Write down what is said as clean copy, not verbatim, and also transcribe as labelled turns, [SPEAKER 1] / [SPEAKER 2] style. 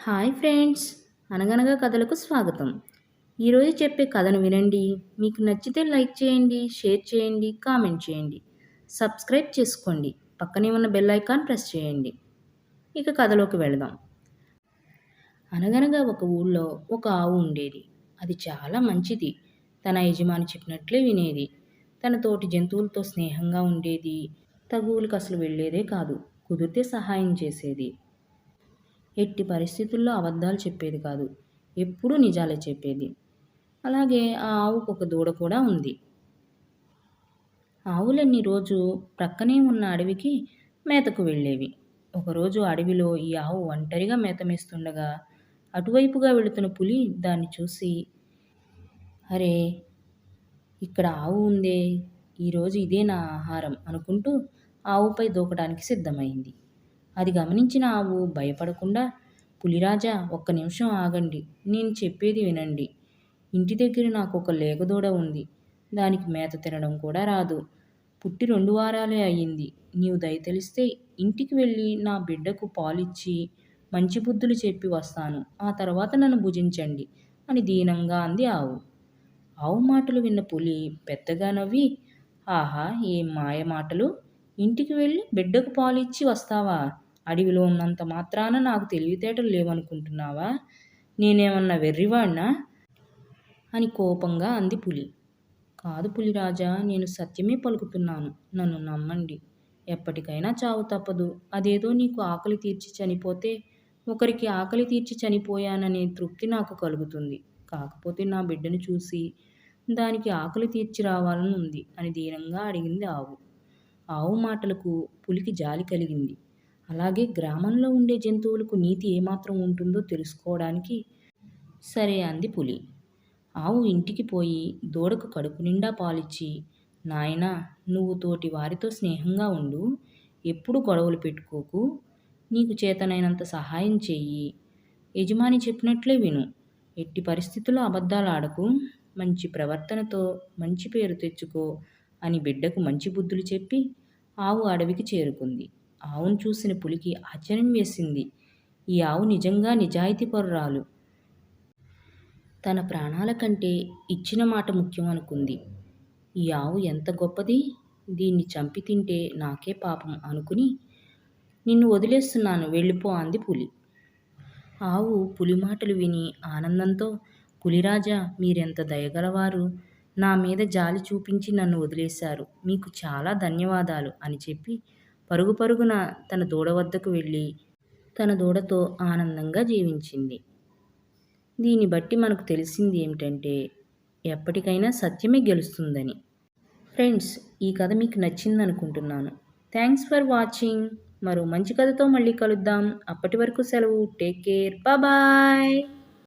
[SPEAKER 1] Hi friends, అనగనగా కథలకు స్వాగతం. ఈరోజు చెప్పే కథను వినండి. మీకు నచ్చితే లైక్ చేయండి, షేర్ చేయండి, కామెంట్ చేయండి, సబ్స్క్రైబ్ చేసుకోండి. పక్కనే ఉన్న బెల్ ఐకాన్ ప్రెస్ చేయండి. ఇక కథలోకి వెళదాం. అనగనగా ఒక ఊళ్ళో ఒక ఆవు ఉండేది. అది చాలా మంచిది. తన యజమాని చెప్పినట్లే వినేది. తన తోటి జంతువులతో స్నేహంగా ఉండేది. తగువులకు అసలు వెళ్ళేదే కాదు. కుదిరితే సహాయం చేసేది. ఎట్టి పరిస్థితుల్లో అబద్ధాలు చెప్పేది కాదు. ఎప్పుడూ నిజాలే చెప్పేది. అలాగే ఆ ఆవుకు ఒక దూడ కూడా ఉంది. ఆవులన్నీ రోజు ప్రక్కనే ఉన్న అడవికి మేతకు వెళ్ళేవి. ఒకరోజు అడవిలో ఈ ఆవు ఒంటరిగా మేత మేస్తుండగా అటువైపుగా వెళుతున్న పులి దాన్ని చూసి, అరే, ఇక్కడ ఆవు ఉందే, ఈరోజు ఇదే నా ఆహారం అనుకుంటూ ఆవుపై దూకడానికి సిద్ధమైంది. అది గమనించిన ఆవు భయపడకుండా, పులిరాజా, ఒక్క నిమిషం ఆగండి, నేను చెప్పేది వినండి. ఇంటి దగ్గర నాకు ఒక లేగదూడ ఉంది. దానికి మేత తినడం కూడా రాదు. పుట్టి 2 వారాలే అయ్యింది. నీవు దయ తెలిస్తే ఇంటికి వెళ్ళి నా బిడ్డకు పాలిచ్చి మంచి బుద్ధులు చెప్పి వస్తాను. ఆ తర్వాత నన్ను భుజించండి అని దీనంగా అంది ఆవు. ఆవు మాటలు విన్న పులి పెద్దగా నవ్వి, ఆహా, ఏం మాయ మాటలు! ఇంటికి వెళ్ళి బిడ్డకు పాలిచ్చి వస్తావా? అడవిలో ఉన్నంత మాత్రాన నాకు తెలివితేటలు లేవనుకుంటున్నావా? నేనేమన్నా వెర్రివాణ్ణా? అని కోపంగా అంది పులి. కాదు పులిరాజా, నేను సత్యమే పలుకుతున్నాను. నన్ను నమ్మండి. ఎప్పటికైనా చావు తప్పదు. అదేదో నీకు ఆకలి తీర్చి చనిపోతే ఒకరికి ఆకలి తీర్చి చనిపోయాననే తృప్తి నాకు కలుగుతుంది. కాకపోతే నా బిడ్డను చూసి దానికి ఆకలి తీర్చి రావాలని ఉంది అని దీనంగా అడిగింది ఆవు. ఆవు మాటలకు పులికి జాలి కలిగింది. అలాగే గ్రామంలో ఉండే జంతువులకు నీతి ఏమాత్రం ఉంటుందో తెలుసుకోవడానికి సరే అంది పులి. ఆవు ఇంటికి పోయి దూడకు కడుపు నిండా పాలిచ్చి, నాయనా, నువ్వు తోటి వారితో స్నేహంగా ఉండు, ఎప్పుడు గొడవలు పెట్టుకోకు, నీకు చేతనైనంత సహాయం చెయ్యి, యజమాని చెప్పినట్లే విను, ఎట్టి పరిస్థితుల్లో అబద్ధాలు ఆడకు, మంచి ప్రవర్తనతో మంచి పేరు తెచ్చుకో అని బిడ్డకు మంచి బుద్ధులు చెప్పి ఆవు అడవికి చేరుకుంది. ఆవును చూసిన పులికి ఆశ్చర్యం వేసింది. ఈ ఆవు నిజంగా నిజాయితీపరురాలు. తన ప్రాణాల కంటే ఇచ్చిన మాట ముఖ్యం అనుకుంది. ఈ ఆవు ఎంత గొప్పది! దీన్ని చంపి తింటే నాకే పాపం అనుకుని, నిన్ను వదిలేస్తున్నాను, వెళ్ళిపో అంది పులి. ఆవు పులి మాటలు విని ఆనందంతో, పులిరాజా, మీరెంత దయగలవారు! నా మీద జాలి చూపించి నన్ను వదిలేశారు. మీకు చాలా ధన్యవాదాలు అని చెప్పి పరుగు పరుగున తన దూడ వద్దకు వెళ్ళి తన దూడతో ఆనందంగా జీవించింది. దీన్ని బట్టి మనకు తెలిసింది ఏమిటంటే, ఎప్పటికైనా సత్యమే గెలుస్తుందని. ఫ్రెండ్స్, ఈ కథ మీకు నచ్చిందనుకుంటున్నాను. Thanks for watching. మరో మంచి కథతో మళ్ళీ కలుద్దాం. అప్పటి వరకు సెలవు. Take care. బాయ్.